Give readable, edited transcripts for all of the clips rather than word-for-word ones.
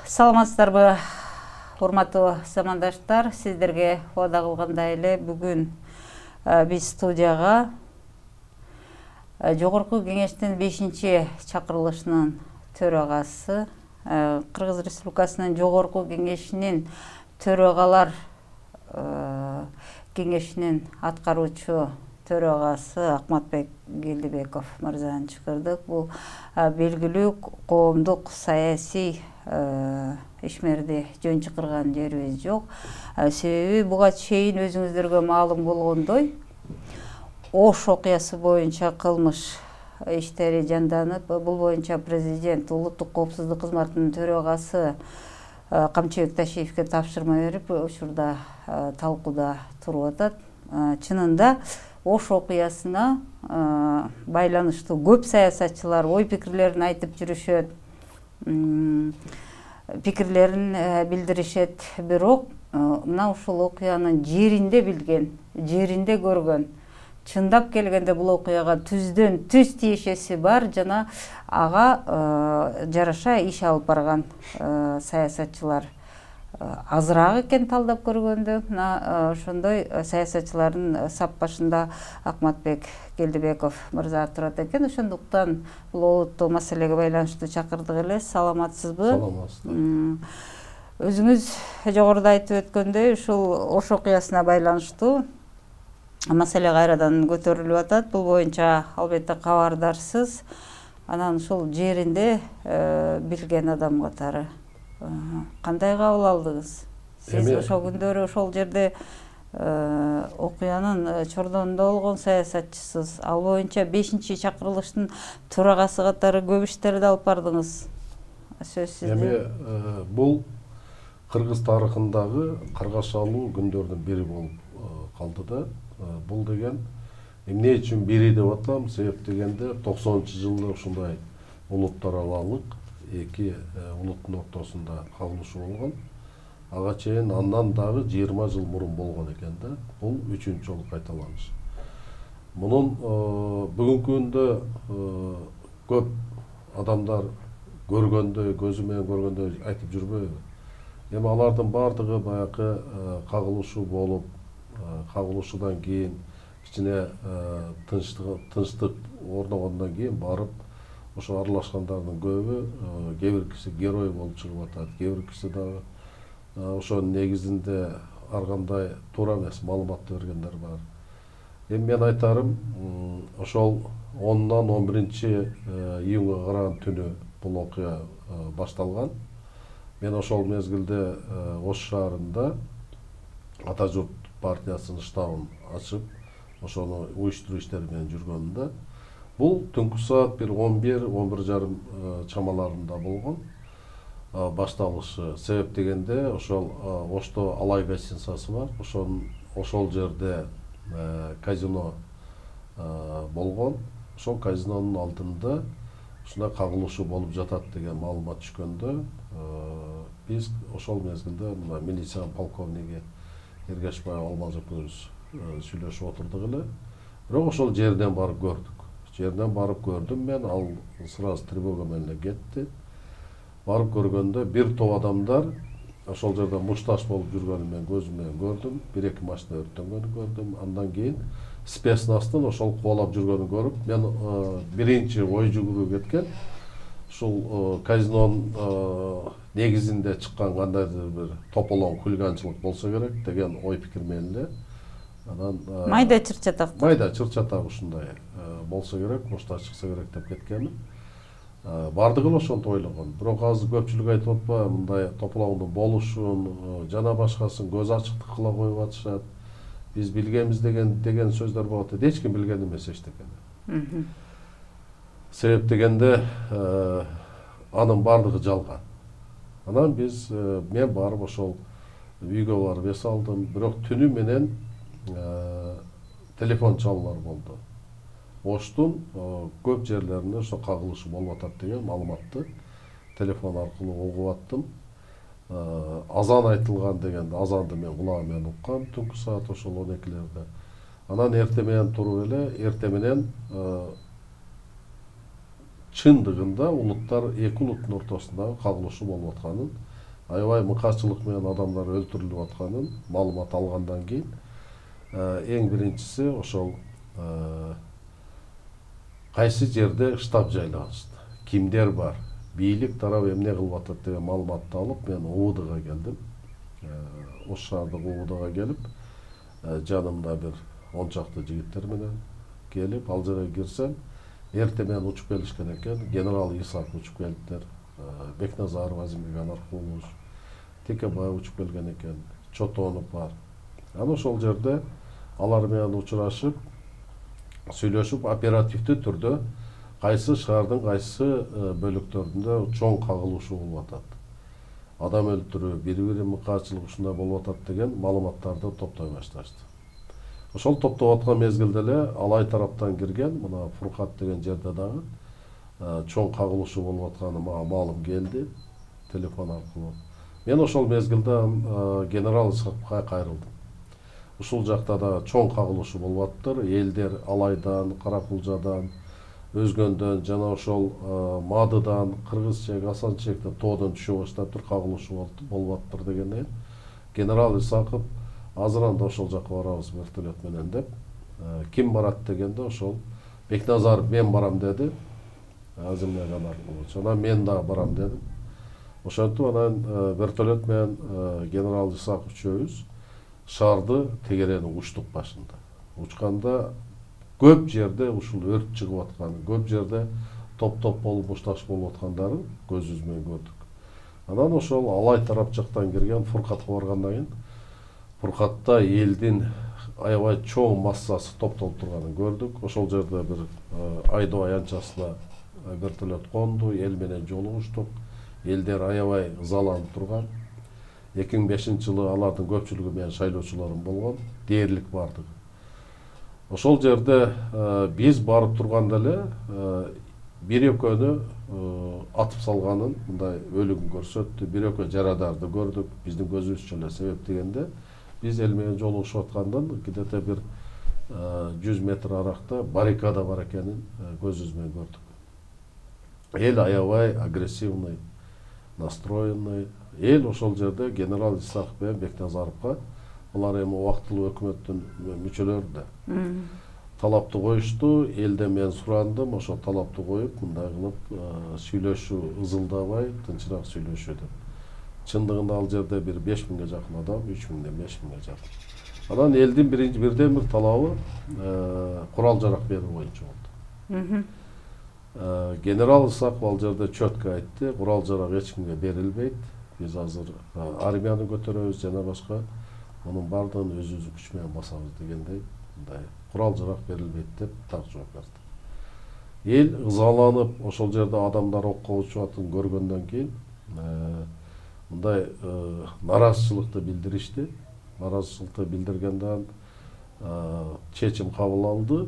Саламатсыздарбы, урматтуу замандаштар, сиздерге убада кылгандай эле бүгүн биз студияга Жогорку кеңештин 5-чакырылышынын төрагасы, Кыргыз Республикасынын Жогорку кеңешинин төрагалар кеңешинин аткаруучу төрагасы Акматбек Келдибеков мырзаны чакырдык. Бул белгилүү коомдук саясий ишмерди жөн чакырган жерибиз жок. Себеби буга чейин өзүңүздөргө маалым болгондой, Ош окуясы боюнча кылмыш иштери жанданып, бул боюнча президент улуттук коопсуздук кызматынын төрагасы Камчыбек Ташиевке тапшырма берип, учурда талкууда туруп атат. Чынында Ош окуясына байланыштуу көп саясатчылар ой пикирлерин айтып жүрүшөт, пикирлерин билдиришет, бирок мына ушул окуянын жеринде билген, жеринде көргөн, чындап келгенде бул окуяга түздөн түз тиешеси бар жана ага жараша иш алып барган саясатчылар азыраак экен талдап көргөндө. Мына ошондой саясатчылардын сап башында Акматбек Келдибеков мырза турат экен. Ошондуктан бул олуттуу маселеге байланыштуу чакырдык эле. Саламатсызбы? Саламатсыздар. Өзүңүз жогоруда айтып өткөндөй, ушул Ош окуясына байланыштуу маселе кайрадан көтөрүлүп атат. Бул боюнча албетте кабардарсыз. Анан ушул жеринде билген адам катары кандай кабыл алдыңыз? Сиз ошол күндөрү ошол жерде окуянын чордонунда болгон саясатчысыз. Ал боюнча 5-чакырылыштын төрагасы катары көп иштерди алып бардыңыз. Сөз сизде. Бул Кыргыз тарыхындагы каргашалуу күндөрдүн бири болуп калды да. Бул деген эмне үчүн бири деп атам? Себеп дегенде 90-жылы ушундай улуттар аралык эки улуттун ортосунда кагылышуу болгон. Ага чейин андан дагы 20 жыл мурун болгон экен да. Бул 3-чү жолу кайталаныш. Мунун бүгүнкү күндө көп адамдар көргөндөй, көзү менен көргөндөй айтып жүрбөйбү? Эми алардын бардыгы баягы кагылышуу болуп, кагылышуудан кийин кичине тынчтык орногондон кийин барып ошо аралашкандардын көбү кээ бир киши герой болуп чыгып атат, кээ бир киши дагы ошонун негизинде ар кандай туура эмес маалымат бергендер бар. Эми мен айтарым, ошол 10-нан 11-июнга караган түнү бул окуя башталган. Мен ошол мезгилде Ош шаарында Ата журт партиясынын штабын ачып, ошону уюштуруу иштери менен жүргөнүмдө. Бул түнкү саат 11-11:30 чамаларында болгон башталышы. Себеп дегенде ошол Ошто Алай гостиницасы бар. Ошол жерде казино болгон. Ошол казинонун алдында ушундай кагылышуу болуп жатат деген маалымат түшкөндө, биз ошол мезгилде мына милиция полковниги Эргешбаев Алмазов сүйлөшүп отурдук эле. Бирок ошол жерден барып көрдүк. Жерден барып көрдүм мен, ал сразу тревога менен кетти. Барып көргөндө бир топ адамдар ошол жерде мушташ болуп жүргөнүн мен көзүм менен көрдүм. 1-2 машина өрттөнгөнүн көрдүм. Андан кийин спецнастын ошол кубалап жүргөнүн көрүп, мен биринчи ой жүгүрүп кеткен. Ушул казинонун негизинде чыккан кандайдыр бир тополоң хулиганчылык болсо керек деген ой пикир менен эле. Анан майда чыр-чатак. Майда чыр-чатак ушундай болсо керек, мушташ чыкса керек деп кеткенмин. Бардыгы эле ошентип ойлогон. Бирок азыр көпчүлүк айтып атпайбы, мындай тополоңдун болушун, жана башкасын көз ачыктык кыла коюп атышат. Биз билгенбиз деген сөздөр болот. Эч ким билген эмес эчтекени. Себеп дегенде анын бардыгы жалган. Анан мен барып ошол үйгө барып эс алдым. Бирок түнү менен телефон чалуулар болду. Оштун көп жерлеринде ошо кагылышуу болуп атат деген маалыматты телефон аркылуу угуп аттым. Азан айтылган дегенде азанды мен кулагым менен уккам түнкү саат ошол 12-лерде. Анан эрте менен туруп эле, эрте менен чындыгында эки улуттун ортосундагы кагылышуу болуп атканын аябай мыкаачылык менен адамдар өлтүрүлүп атканын маалымат алгандан кийин эң биринчиси ошол кайсы жерде штаб жайлашты, кимдер бар, бийлик тарабы эмне кылып атат деген маалыматты алып, мен УВДга келдим. Ош шаардык УВДга келип, жанымда бир 10 чакты жигиттер менен келип, ал жерге кирсем, эрте менен учуп келишкен экен, генерал Исаков учуп келиптер, Бекназаров Азимбек Анаркулович, Текебаев учуп келген экен, Чотонов бар. Анан ошол жерде алар менен учурашып, сүйлөшүп, оперативдүү түрдө кайсы шаардын кайсы бөлүктөрүндө чоң кагылышуу болуп атат, адам өлтүрүү, бири-бири мыкаачылык ушундай болуп атат деген маалыматтарды топтой башташты. Ошол топтоп аткан мезгилде эле Алай тараптан кирген, мына Фуркат деген жерде дагы чоң кагылышуу болуп атканы мага маалым келди телефон аркылуу. Мен ошол мезгилде генерал Исаковго кайрылдым. Ушул жакта да чоң кагылышуу болуп атыптыр. Элдер Алайдан, Каракулжадан, Өзгөндөн жана ошол Мадыдан, Кыргызчек, Асанчектен, тоодон түшө баштаптыр, кагылышуу болуп атыптыр дегенде генерал Исаков азыр анда ошол жакка барабыз вертолет менен деп, ким барат дегенде ошол Бекназаров мен барам деди, Азимбек Анаркулович, анан мен да барам дедим. Ошентип анан вертолет менен генерал Исаков үчөөбүз шаарды тегеренип учтук башында. Учканда көп жерде ушул өрт чыгып атканы, көп жерде топ-топ болуп мушташ болуп аткандарын көзүбүз менен көрдүк. Анан ошол Алай тарап жактан кирген Фуркатка баргандан кийин Фуркатта элдин аябай чоң массасы топтолуп турганын көрдүк. Ошол жерде бир айдоо аянтчасына вертолет конду, эл менен жолугуштук. Элдер аябай ызаланып турган. 2005-жылы алардын көпчүлүгү менин шайлоочуларым болгон, дээрлик бардыгы. Ошол жерде биз барып турганда эле бир экөөнү атып салганын, мындай өлүгүн көрсөттү, бир экөө жарадарды көрдүк, биздин көзүбүзчө эле себеп дегенде биз эл менен жолугушуп аткандан где-то бир 100 метр аракта баррикада бар экенин көзүбүз менен көрдүк. Эл аябай агрессивный, настроенный. Эл ошол жерде генерал Исаков менен Бекназаровго, булар эми убактылуу өкмөттүн мүчөлөрү да талапты коюшту. Элден мен сурандым, ошол талапты коюп, мындай кылып сүйлөшүү ызылдабай, тынчыраак сүйлөшүү деп. Чындыгында ал жерде бир 5000ге жакын адам, 3000ден 5000ге жакын. Анан элдин бирден бир талабы курал жарак берүү боюнча болду. Генерал Исаков ал жерде чөткө айтты, курал жарак эч кимге берилбейт. Биз азыр армияны көтөрөбүз жана башка, мунун бардыгын өзүбүздүн күч менен басабыз дегендей, мындай курал жарак берилбейт деп так жооп берди. Эл ызаланып, ошол жерде адамдар окко учуп атын көргөндөн кийин мындай наразычылыкты билдиришти. Наразычылыкты билдиргенден чечим кабыл алды.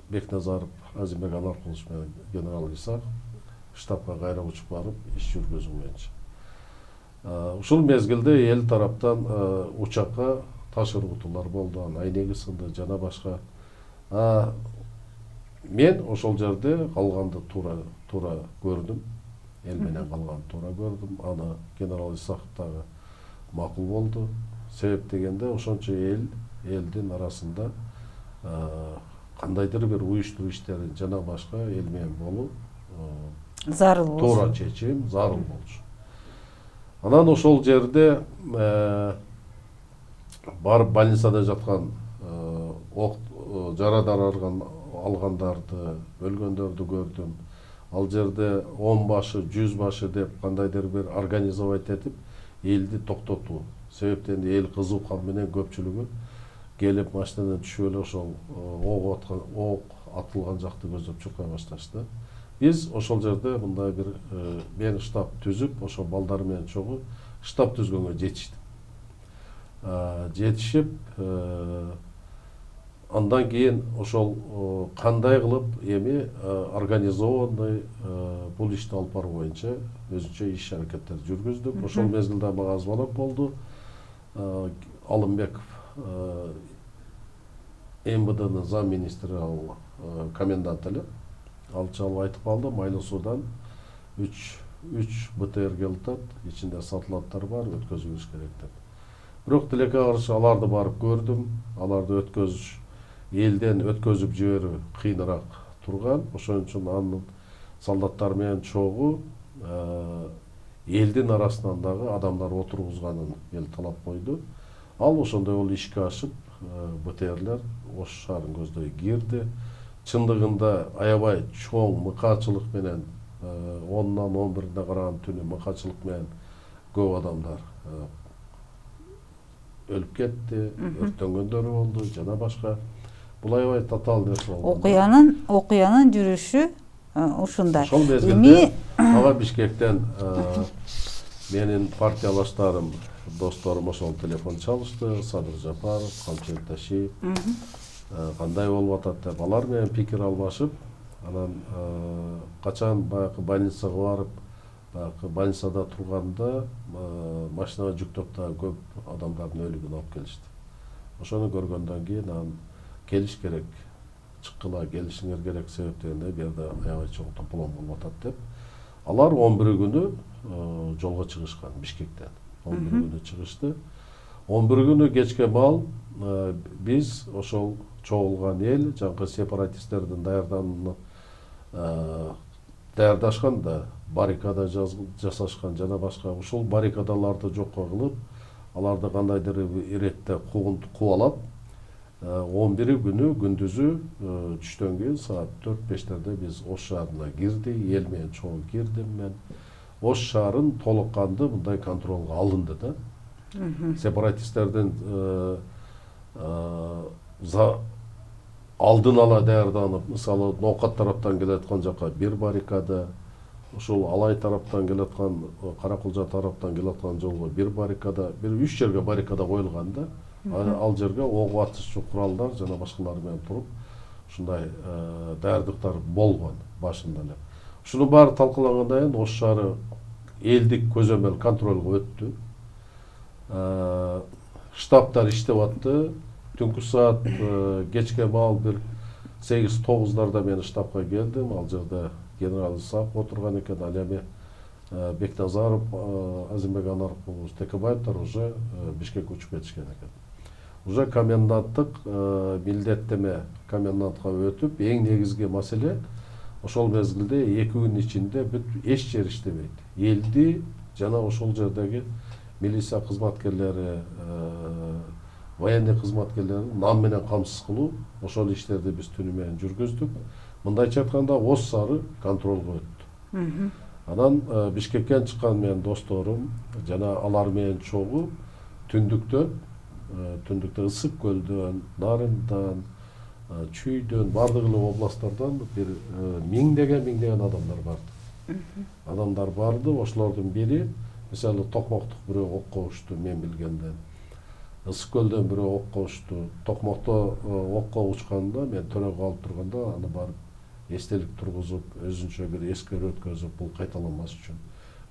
Бекназаров Азимбек Анаркулович менен генерал Исаков штабка кайра учуп барып иш жүргүзүү боюнча. Ушул мезгилде эл тараптан учакка таш ыргытуулар болду, айнеги сынды жана башка. Мен ошол жерде калганды туура көрдүм. Эл менен калганды туура көрдүм. Аны генерал Исаков дагы макул болду. Себеп дегенде ошончо элдин арасында кандайдыр бир уюштуруу иштерин жана башка эл менен болуп зарыл болчу. Туура чечим зарыл болчу. Анан ошол жерде барып больницада жаткан жарадар алгандарды, өлгөндөрдү көрдүм. Ал жерде 10 башы, 100 башы деп кандайдыр бир организовать этип элди токтотуу. Себептен эл кызуу кан менен көпчүлүгү келип машинадан түшүп эле ошол ок атылган жакты көздөп чуркай башташты. Биз ошол жерде мындай бир мен штаб түзүп, ошол балдар менен чогуу штаб түзгөнгө жетиштим. Жетишип, андан кийин ошол кандай кылып эми организованный бул ишти алып баруу боюнча өзүнчө иш аракеттер жүргүздүк. Ошол мезгилде мага звонок болду. Алымбеков МВДнын зам министри, комендант эле. Ал чалып айтып калды, Майлы суудан 3 3 БТР келип атат, ичинде сатылаттар бар, өткөзүбүз керек деп. Бирок тилекке каршы аларды барып көрдүм, аларды элден өткөзүп жиберүү кыйыныраак турган. Ошон үчүн анын солдаттар менен чогуу элдин арасынан дагы адамдар отургузганын эл талап койду. Ал ошондой болуп ишке ашып, БТРлер Ош шаарын көздөй кирди. Чындыгында аябай чоң мыкаачылык менен 10-нан 11-ине караган түнү мыкаачылык менен көп адамдар өлүп кетти, өрттөнгөндөр болду, жана башка. Бул аябай татаал нерсе болду. Окуянын жүрүшү ушундай. Ошол мезгилде ага Бишкектен менин партиялаштарым, досторум ошол телефон чалышты, Садыр Жапаров, Камчыбек Ташиев, кандай болуп атат деп алар менен пикир алмашып, анан качан баягы больницага барып, баягы больницада турганда машинага жүктөп да көп адамдардын өлүгүн алып келишти. Ошону көргөндөн кийин анан келиш керек, чыккыла келишиңер керек себептенине бу жерде аябай чоң тополоң болуп атат деп. Алар 11 күнү жолго чыгышкан Бишкектен. 11 күнү чыгышты. 11 күнү кечке мал биз ошол чогулган эл, жаңкы сепаратисттердин даярдашкан да баррикада жасашкан жана башка ушул баррикадаларды жокко кылып, аларды кандайдыр иретте кубалап, 11 күнү күндүзү түштөн кийин саат 4-5-терде биз Ош шаарына кирди, эл менен чогуу кирдим мен. Ош шаарын толук канды мындай контролго алынды да. Сепаратисттердин алдын ала даярданып, мисалы Ноокат тараптан келаткан жака бир баррикада, ушул Алай тараптан келаткан, Каракулжа тараптан келаткан жолго бир баррикада, бир 3 жерге баррикада коюлган да. Ал жерге ок атышчу куралдар жана башкалар менен туруп, ушундай даярдыктар болгон башында эле. Ушуну баары талкалангандан кийин Ош шаары элдик көзөмөл контролго өттү. Штабтар иштеп атты. Түнкү саат кечке маал бир 8-9-дарда мен штабка келдим. Ал жерде генерал Исаков отурган экен, ал эми Бекназаров, Азимбек Анаркулович, Текебаевтар уже Бишкекке учуп кетишкен экен. Уже коменданттык милдеттеме комендантка өтүп, эң негизги маселе ошол мезгилде 2 күн ичинде эч жер иштебейт. Элди жана ошол жердеги милиция кызматкерлери, военный кызматкерлери нам менен камсыз кылуу, ошол иштерди биз түнү менен жүргүздүк. Мындайча айтканда Ош шаары контролго өттү. Анан Бишкектен чыккан менин досторум жана алар менен чогуу түндүктө Ысык көлдөн, Нарындан, Чүйдөн, бардык эле областтардан бир миңдеген адамдар барды. Адамдар барды, ошолордун бири, мисалы Токмоктук бирөө окко учту мен билгенден. Ысык көлдөн бирөө окко учту. Токмокто окко учканда мен төрөгө алып турганда аны барып эстелик тургузуп, өзүнчө бир эскерүү өткөзүп, бул кайталанмас үчүн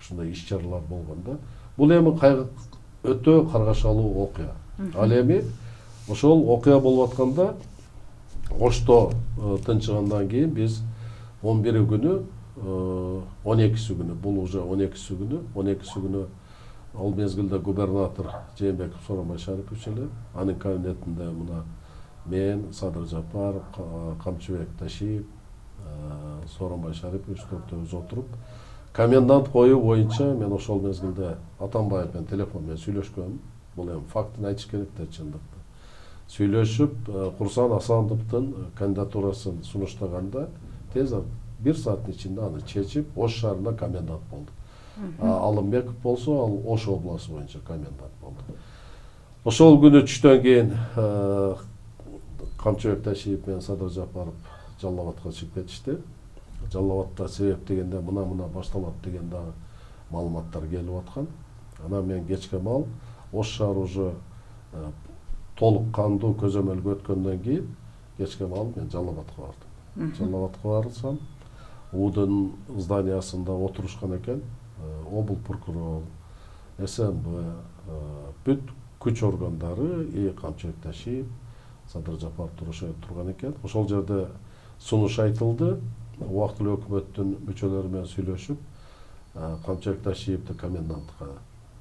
ушундай иш-чаралар болгон да. Бул эми өтө каргашалуу окуя. Ал эми ошол окуя болуп атканда Ошто тынчыгандан кийин биз 11 күнү, 12 күнү, бул уже 12 күнү ал мезгилде губернатор Жээнбеков Сооронбай Шарипович эле, анын кабинетинде мына мен, Садыр Жапаров, Камчыбек Ташиев, Сооронбай Шарипович төртөөбүз отуруп, комендант коюу боюнча мен ошол мезгилде Атамбаев менен телефон менен сүйлөшкөнмүн. Бул эми фактын айтыш керек да чындыкты. Сүйлөшүп, Курсан Асановдун кандидатурасын сунуштаганда тез 1 сааттын ичинде аны чечип, Ош шаарына комендант болду. Алымбеков болсо, ал Ош областы боюнча комендант болду. Ошол күнү түштөн кийин Камчыбек Ташиев менен Садыр Жапаров Жалал Абадка чыгып кетишти. Жалал Абадта себеп дегенде мына башталат деген дагы маалыматтар келип аткан. Анан мен кечке маал Ош шаары уже толук кандуу көзөмөлгө өткөндөн кийин кечке маал мен Жалал Абадка бардым. Жалал Абадка барсам, УДун зданиясында отурушкан экен. Обл прокурор, СМБ, бүт күч органдары, Камчыбек Ташиев, Садыр Жапаров турган экен. Ошол жерде сунуш айтылды. Убактылуу өкмөттүн мүчөлөрү менен сүйлөшүп, Камчыбек Ташиевди комендантка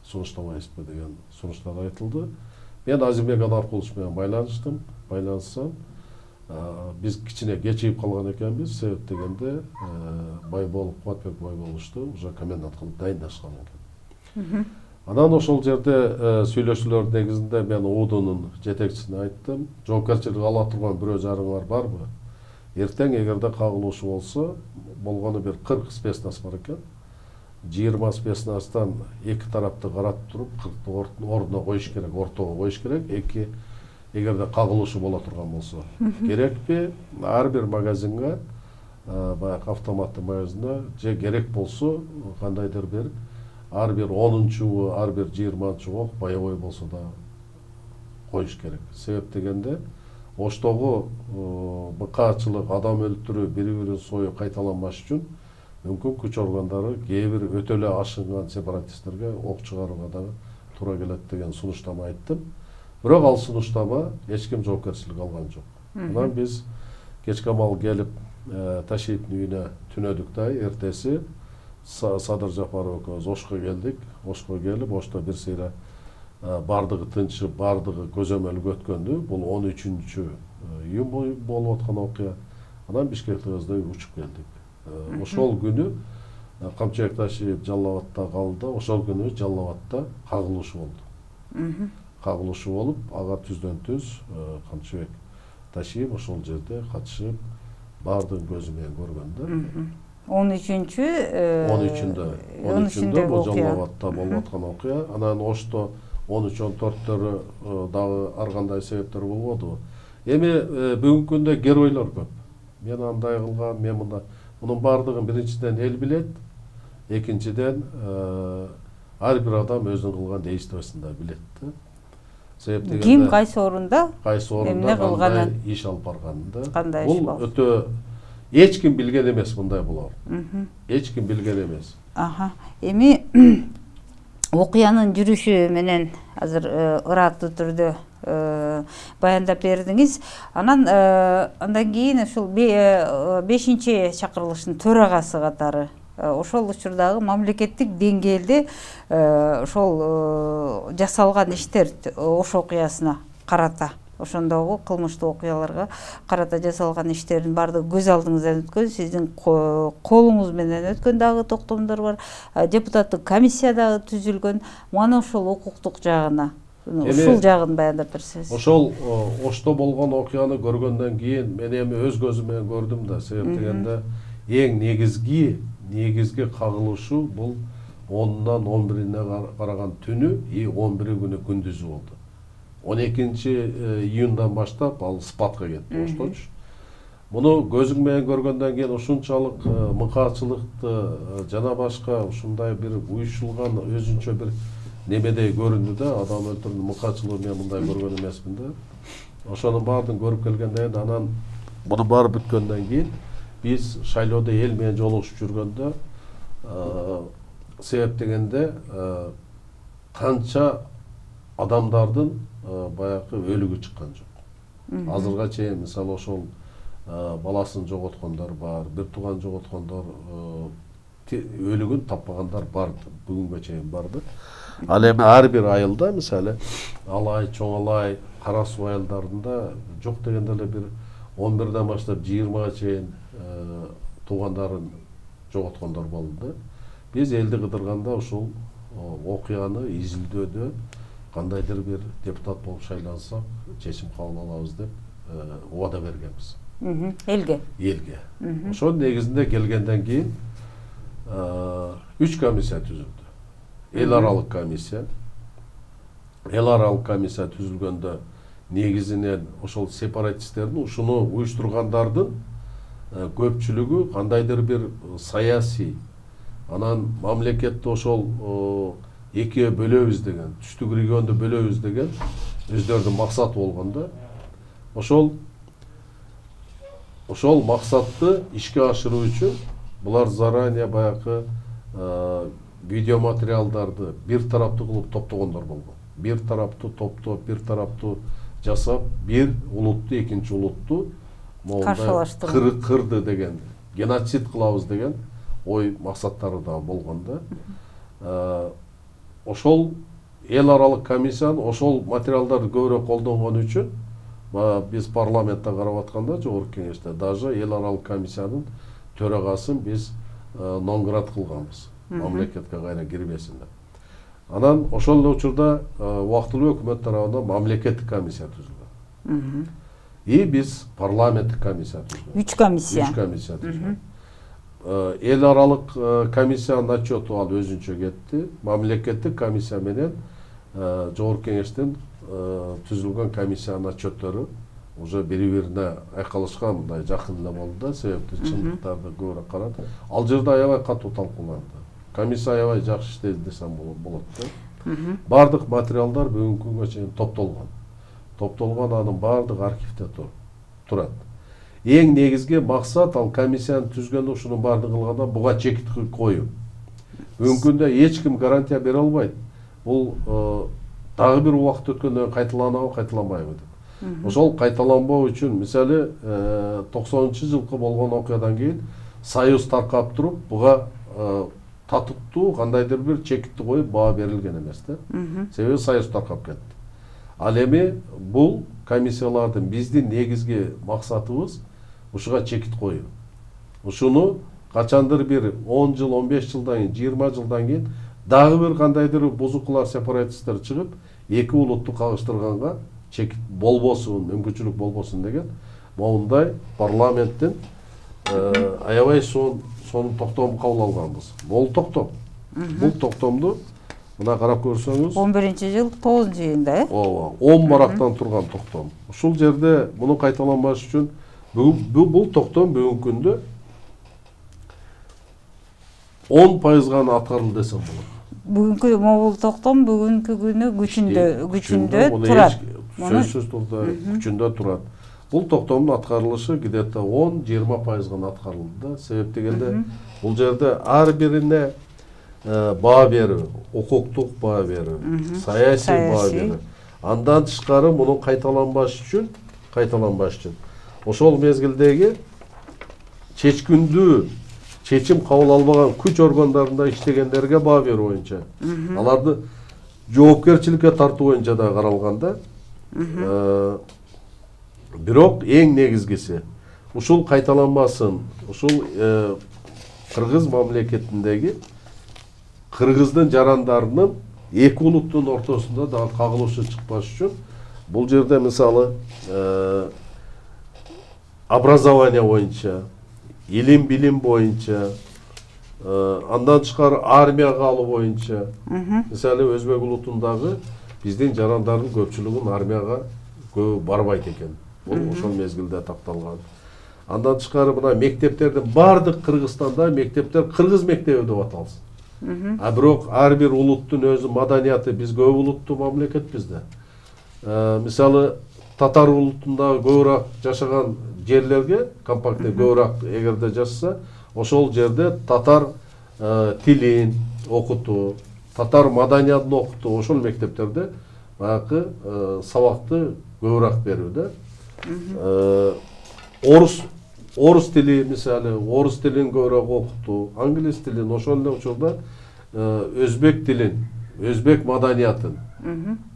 сунуштабайсызбы деген сунуштар айтылды. Мен Азимбек Анаркулович менен байланыссам, биз кичине кечигип калган экенбиз, себеп дегенде Кубатбек Байболовичту уже комендант кылып дайындашкан экен. Анан ошол жерде сүйлөшүүлөр негизинде мен УДУнун жетекчисине айттым, жоопкерчилик ала турган бирөө жарыңар барбы? Эртең эгерде кагылуучу болсо, болгону бир 40 спецназ бар экен. 20 спецназдан эки тарапты карап туруп, 40 ордуна коюш керек, ортого коюш керек. Эки эгерде кагылуучу боло турган болсо, керекпи? Ар бир магазинге, баягы автоматтуу магазинде же керек болсо, кандайдыр бир ар бир 10-чу, ар бир 20-чу ок боевой болсо да коюш керек. Себеп дегенде оштогу быкаачылык, адам өлтүрүү, бири-бирин сою кайталанбаш үчүн мүмкүн күч органдары кээ бир өтө эле ашынган сепаратисттерге ок чыгарууга да туура келет деген сунуштама айттым. Бирок ал сунуштама эч ким жоопкерчилик алган жок. Анан биз кечке амал келип Ташиевдин үйүнө түнөдүк да, эртеси Садыр Жапаров экөөбүз Ошко келдик. Ошко келип, Ошто бир сыйра бардыгы тынчып, бардыгы көзөмөлгө өткөндү. Бул 13-чү июнь болуп аткан окуя. Анан Бишкекке учуп келдик. Ошол күнү Камчыбек Ташиев Жалал Абадта калды. Ошол күнү Жалал Абадта кагылуучу болду. Кагылуучу болуп, ага түздөн-түз Камчыбек Ташиев ошол жерде катышып, бардыгын көзү менен көргөндө. 13-дө бул Жалал Абадта болуп аткан окуя. Анан Ошто 13-14-төрү дагы ар кандай себептер болбодубу? Эми бүгүнкү күндө геройлор көп. Мен андай кылгам, мен мындай. Мунун бардыгын биринчиден эл билет, экинчиден ар бир адам өзүнүн кылган действиясын да билет. Себеп дегенде ким кайсы орунда эмне кылганын, иш алып барганында. Бул өтө эч ким билген эмес мындай болор. Эч ким билген эмес. Эми окуянын жүрүшү менен азыр ыраттуу түрдө баяндап бердиңиз. Андан кийин ушул 5-чи чакырылыштын төрагасы катары ошол учурдагы мамлекеттик деңгээлде ошол жасалган иштер Ош окуясына карата, ошондогу кылмыштуу окуяларга карата жасалган иштердин баардыгы көз алдыңыздан өткөн, сиздин колуңуз менен өткөн дагы токтомдор бар. Депутаттык комиссия дагы түзүлгөн. Мана ошол укуктук жагына, ушул жагын баяндап берсеңиз. Ошол Ошто болгон окуяны көргөндөн кийин мен эми өз көзүм менен көрдүм да, себеп дегенде эң негизги кагылуучу бул 10-нан 11-ине караган түнү, 11 күнү күндүзү болду. 12 июндан баштап ал спадка кетти Ошточу. Муну көзүң менен көргөндөн кийин ушунчалык мыкаачылыкты жана башка ушундай бир уюшулган өзүнчө бир немедей көрүндү да, адам өлтүрүүнүн мыкаачылыгын мен мындай көргөн эмесмин да. Ошонун баардыгын көрүп келгенден кийин анан муну баары бүткөндөн кийин биз шайлоодо эл менен жолугушуп жүргөндө себеп дегенде канча адамдардын баягы өлүгү чыккан жок. Азырга чейин мисалы ошол баласын жоготкондор бар, бир тууган жоготкондор, өлүгүн таппагандар бар, бүгүнгө чейин барды. Ал эми ар бир айылда мисалы Алай, Чоң Алай, Кара Суу айылдарында жок дегенде эле бир 11ден баштап 20га чейин туугандарын жоготкондор болду. Биз элди кыдырганда ушул окуяны изилдөөдө кандайдыр бир депутат болуп шайлансак чечим кабыл алабыз деп убада бергенбиз. Элге. Ошол негизинде келгенден кийин 3 комиссия түзүлдү. Эл аралык комиссия. Эл аралык комиссия түзүлгөндө негизинен ошол сепаратисттердин, ушуну уюштургандардын көпчүлүгү кандайдыр бир саясий, анан мамлекетти ошол экиге бөлөбүз деген, түштүк регионду бөлөбүз деген өздөрүнүн максаты болгондо, ошол максатты ишке ашыруу үчүн булар заранее баягы видео материалдарды бир тараптуу кылып топтогондор болгон. Бир тараптуу топтоп, бир тараптуу жасап, бир улутту экинчи улутту каршылаштырып кырды деген, геноцид кылабыз деген ой максаттары да болгондо. Ошол эл аралык комиссиянын ошол материалдарды көбүрөөк колдонгон үчүн биз парламентте карап атканда жогорку кеңеште даже эл аралык комиссиянын төрагасын биз нонград кылганбыз. Мамлекетке кайра кирбесин деп. Анан ошол эле учурда убактылуу өкмөт тарабынан мамлекеттик комиссия түзүлгөн. И биз парламенттик комиссия түзгөн. 3 комиссия. 3 комиссия түзгөн. Эл аралык комиссиянын отчету ал өзүнчө кетти. Мамлекеттик комиссия менен жогорку кеңештин түзүлгөн комиссиянын отчеттөрү уже бири-бирине айкалышкан, мындай жакын эле болду да, себепти чындыктарды көбүрөөк карады. Ал жерде аябай катуу талкууланды. Комиссия аябай жакшы иштеди десем болот да. Бардык материалдар бүгүнкү күнгө чейин топтолгон. Топтолгон, анын бардык архивде турат. Эң негизги максат ал комиссияны түзгөндө ушунун бардыгын кылганда буга чекит коюу. Бүгүнкү күндө эч ким гарантия бере албайт. Бул дагы бир убакыт өткөндөн кайталанабы, кайталанбайбы деп. Ошол кайталанбоо үчүн, мисалы 90-жылкы болгон окуядан кийин союз таркап туруп, буга татыктуу кандайдыр бир чекитти коюп баа берилген эмес да. Себеби союз таркап кетти. Ал эми бул комиссиялардын биздин негизги максатыбыз ушуга чекит коюу. Ушуну качандыр бир 10 жыл, 15 жылдан кийин, 20 жылдан кийин дагы бир кандайдыр бузукулар, сепаратисттер чыгып, эки улутту кагыштырганга чекит болбосун, мүмкүнчүлүк болбосун деген моундай парламенттин аябай сонун токтом кабыл алганбыз. Бул токтом. Бул токтомду мына карап көрсөңүз 11-жыл 9-июнда, ооба, 10 барактан турган токтом. Ушул жерде муну кайталанбаш үчүн бул токтом бүгүнкү күндө 10% гана аткарылды десем болот. Бүгүнкү могул токтом бүгүнкү күнү күчүндө турат. Сөзсүз турда күчүндө турат. Бул токтомдун аткарылышы где-то 10-20% гана аткарылды да. Себеп дегенде бул жерде ар бирине баа берүү, укуктук баа берүү, саясий баа берүү. Андан тышкары муну кайталанбаш үчүн ошол мезгилдеги чечкиндүү чечим кабыл албаган күч органдарында иштегендерге баа берүү боюнча, аларды жоопкерчиликке тартуу боюнча да каралганда, бирок эң негизгиси ушул кайталанбасын, ушул кыргыз мамлекетиндеги кыргыздын жарандарынын эки улуттун ортосунда дагы кагылышы чыкпаш үчүн бул жерде мисалы образование боюнча, илим билим боюнча, андан тышкары армияга алуу боюнча, мисалы өзбек улутундагы биздин жарандардын көпчүлүгүн армияга көбү барбайт экен. Бул ошол мезгилде такталган. Андан тышкары мына мектептердин бардык Кыргызстанда мектептер кыргыз мектеби деп аталсын. А бирок ар бир улуттун өзү маданияты, биз көп улуттуу мамлекетпиз да. Мисалы татар улутунда көбүрөөк жашаган жерлерге компактный көбүрөөк эгерде жашса, ошол жерде татар тилин окутуу, татар маданиятын окутуу, ошол мектептерде баягы сабакты көбүрөөк берүү да. Орус тили, мисалы, орус тилин көбүрөөк окутуу, англис тилин, ошол эле учурда өзбек тилин, өзбек маданиятын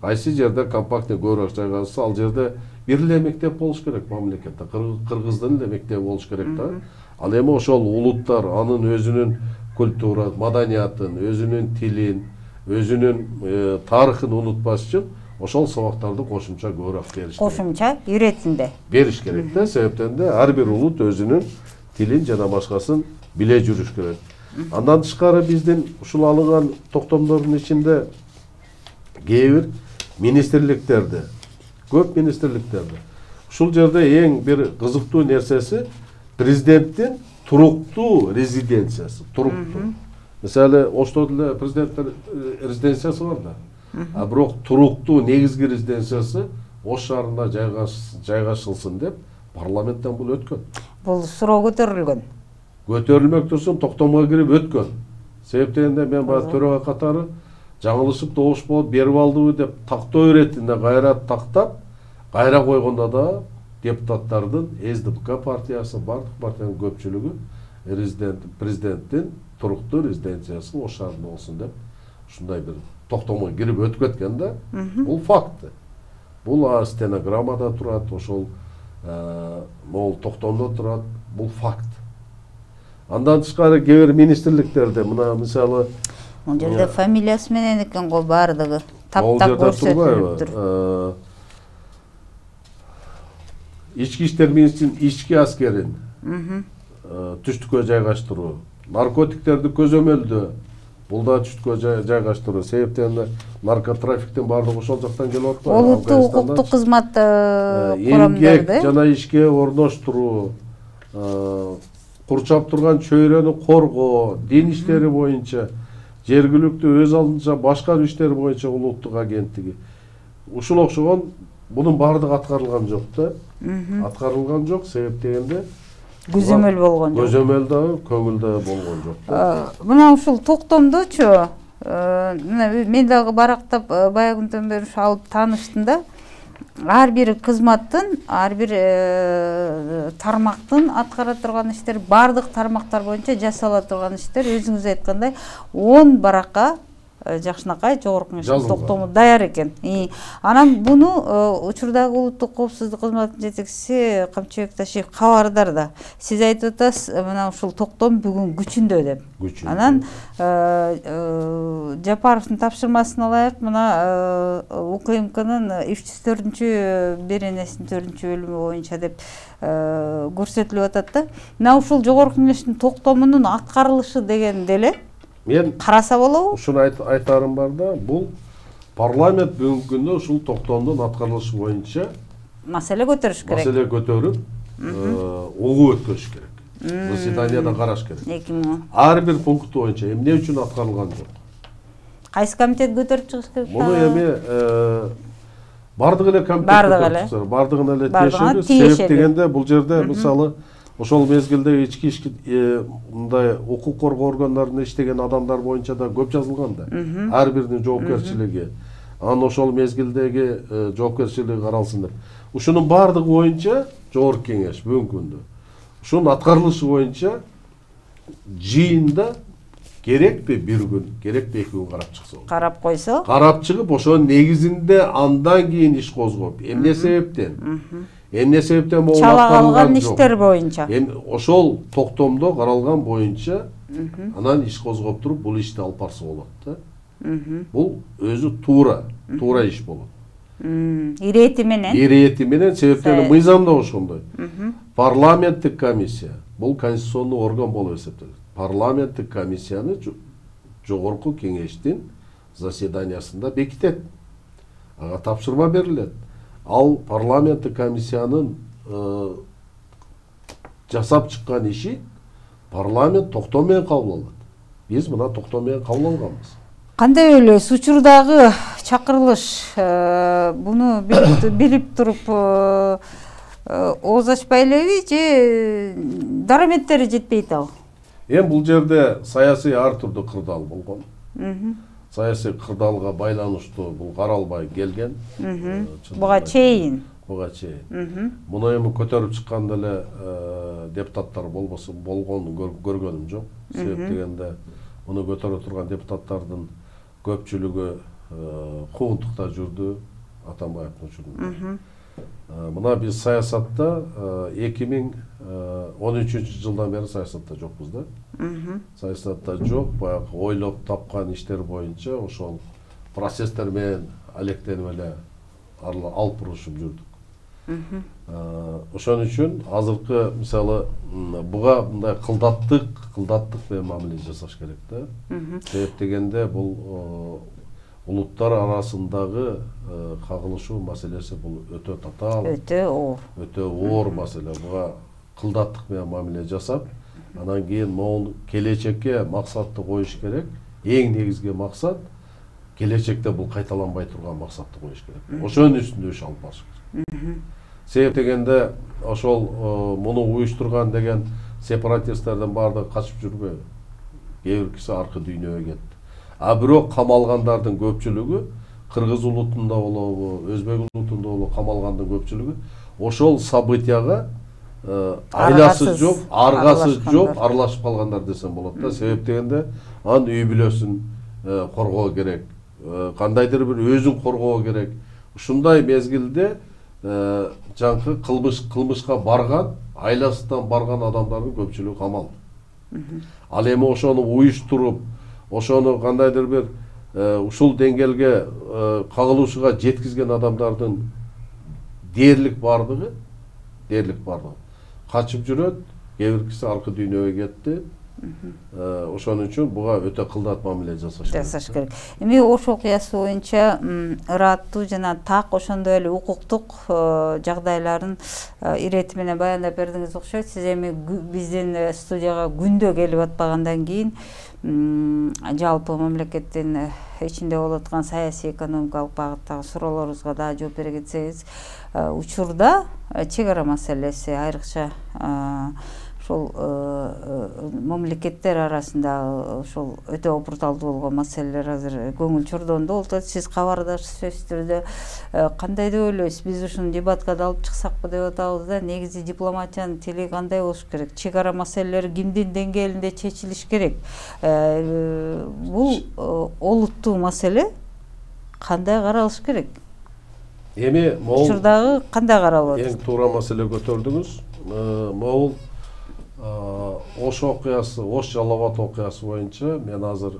кайсы жерде компактный көбүрөөк жайгашса, ал жерде бир эле мектеп болуш керек мамлекетте, кыргыздын эле мектеби болуш керек да. Ал эми ошол улуттар анын өзүнүн культура, маданиятын, өзүнүн тилин, өзүнүн тарыхын унутпаш үчүн ошол сабактарды кошумча көбүрөөк бериш керек. Кошумча иретинде Бериш керек да, себептен де ар бир улут өзүнүн тилин жана башкасын биле жүрүш керек. Андан тышкары биздин ушул алынган токтомдордун ичинде кээ бир министрликтерде, көп министрликтерде ушул жерде эң бир кызыктуу нерсеси президенттин туруктуу резиденциясы, туруктуу. Мисалы, Ошто деле президенттер резиденциясы бар да. А бирок туруктуу негизги резиденциясы Ош шаарында жайгашылсын деп парламенттен бул өткөн. бул суроо көтөрүлгөн. Көтөрүлмөк турсун токтомго кирип өткөн. Себеп дегенде мен баягы төрага катары жаңылышып добуш болуп берип алдыбы деп тактоо иретинде кайра тактап, кайра койгондо да депутаттардын СДПК партиясы, бардык партиянын көпчүлүгү президенттин туруктуу резиденциясы ош шаарында болсун деп ушундай бир токтомго кирип өтүп кеткен да. Бул факт. Бул стенограммада турат, ошол могул токтомдо турат. Бул факт. Андан тышкары кээ бир министрликтерде мына мисалы Бул жерде фамилиясы менен экен го бардыгы. Таптап көрсөтүлүп тур. Ички иштер министринин ички аскерин түштүккө жайгаштыруу, наркотиктерди көзөмөлдөө, бул да түштүккө жайгаштыруу. Себептен наркотрафиктин баардыгы ошол жактан келип атпайбы? Олуттук укуктук кызмат курамдары эмгек жана ишке орноштуруу, курчап турган чөйрөнү коргоо, дин иштери боюнча, жергиликтүү өз алдынча башка иштер боюнча улуттук агенттиги. Ушул окшогон бунун баардыгы аткарылган жок да. Аткарылган жок, себеп дегенде көзөмөл болгон жок. Көзөмөл дагы, көңүл дагы болгон жок да. Мына ушул токтомдочу мен дагы барактап баягы күндөн бери алып тааныштым да. Ар бир кызматтын, ар бир тармактын аткара турган иштер, бардык тармактар боюнча жасала турган иштер өзүңүз айткандай 10 баракка жакшынакай жогорку кеңештин токтому даяр экен. Анан буну учурдагы улуттук коопсуздук кызматынын жетекчиси Камчыбек Ташиев кабардар да. Сиз айтып атасыз, мына ушул токтом бүгүн күчүндө деп. Анан Жапаровдун тапшырмасын алайык, мына УКМКнын 304 беренесинин 4 бөлүмү боюнча деп көрсөтүлүп атат да. Мына ушул жогорку кеңештин токтомунун аткарылышы деген деле мен караса болобу? Ушуну айтарым бар да, бул парламент бүгүнкү күндө ушул токтомдун аткарылышы боюнча маселе көтөрүш керек. Маселе көтөрүп, угуп өткөрүш керек. Заседанияда караш керек. Ар бир пункт боюнча эмне үчүн аткарылган жок? Кайсы комитет көтөрүп чыгыш керек? Муну эми бардыгы эле комитет бардыгына эле тиешелүү. Себеп дегенде бул жерде мисалы ошол мезгилде ички мындай укук коргоо органдарында иштеген адамдар боюнча да көп жазылган да. Ар биринин жоопкерчилиги, анан ошол мезгилдеги жоопкерчилиги каралсын деп. Ушунун бардыгы боюнча жогорку кеңеш бүгүнкү күндө ушунун аткарылышы боюнча жыйында керекпи бир күн, керекпи 2 күн карап чыкса болот. Карап койсо? Карап чыгып, ошонун негизинде андан кийин иш козгоп, эмне себептен? Эмне себептен могул калган иштер боюнча. Ошол токтомдо каралган боюнча анан иш козгоп туруп бул ишти алып барса болот да. Бул өзү туура иш болот. Ирети менен себептен мыйзамда ошондой. Парламенттик комиссия бул конституциондук орган болуп эсептелет. Парламенттик комиссияны жогорку кеңештин заседаниясында бекитет. Ага тапшырма берилет. Ал парламенттик комиссиянын жасап чыккан иши парламент токтом менен кабыл алат. Биз мына токтом менен кабыл алганбыз. Кандай ойлойсуз? Учурдагы чакырылыш буну билип туруп ооз ачпай элеби же дараметтери жетпей атабы? Бул жерде саясий ар түрдүү кырдаал болгон. Саясий кырдаалга байланыштуу бул каралбай келген. Буга чейин. Муну эми көтөрүп чыкканда эле депутаттар болбосо болгонун көргөнүм жок. Себеп дегенде муну көтөрө турган депутаттардын көпчүлүгү куугунтукта жүрдү, Атамбаевдин учурунда. Мына биз саясатта 2013 жылдан бери саясатта жокпуз да. Саясатта жок, баягы ойлоп тапкан иштер боюнча ошол процесстер менен алектенип эле алып бурушуп жүрдүк. Ошон үчүн азыркы мисалы буга мындай кылдаттык менен мамиле жасаш керек да. Себеп дегенде бул улуттар арасындагы кагылышуу маселеси бул өтө татаал, өтө оор маселе. Буга кылдаттык менен мамиле жасап, анан кийин могул келечекке максатты коюш керек. Эң негизги максат келечекте бул кайталанбай турган максатты коюш керек. Ошонун үстүндө иш алып барыш керек. Себеп дегенде ошол муну уюштурган деген сепаратисттердин баардыгы качып жүрбөйбү. Кээ биркиси аркы дүйнөгө кетти. А бирок камалгандардын көпчүлүгү кыргыз улутунда болобу, өзбек улутунда болобу камалгандын көпчүлүгү ошол событияга айласы жоқ, аргасы жоқ, аралашкандар. аралашып калгандар десем болот да. Себеп дегенде анын үй бүлөсүн коргоо керек, кандайдыр бир өзүн коргоо керек. Ушундай мезгилде жаңкы кылмышка барган, айласынан барган адамдардын көпчүлүгү камалды. Ал эми ошону уюштуруп, ошону кандайдыр бир ушул деңгээлге кагылышууга жеткизген адамдардын дээрлик бардыгы качып жүрөт, кээ биркиси аркы дүйнөгө кетти. Ошон үчүн буга өтө кылдат мамиле жасаш керек. Эми Ош окуясы боюнча ыраттуу жана так ошондой эле укуктук жагдайларын ирети менен баяндап бердиңиз окшойт. Сиз эми биздин студияга күндө келип атпагандан кийин жалпы мамлекеттин ичинде болуп аткан саясий экономикалык багыттагы суроолорубузга да жооп бере кетсеңиз, учурда чек ара маселеси айрыкча ошол мамлекеттер арасында ошол өтө опурталдуу болгон маселелер азыр көңүл чордондо болуп атат. Сиз кабардарсыз сөзсүз түрдө кандай деп ойлойсуз? Биз ушуну дебатка да алып чыксакпы деп атабыз да. Негизи дипломатиянын тили кандай болуш керек? Чек ара маселелери кимдин деңгээлинде чечилиш керек? Бул олуттуу маселе кандай каралыш керек? Эми могул учурдагы кандай каралып атат? Эң туура маселе көтөрдүңүз. Могул Ош окуясы, Ош Жалал Абад окуясы боюнча мен азыр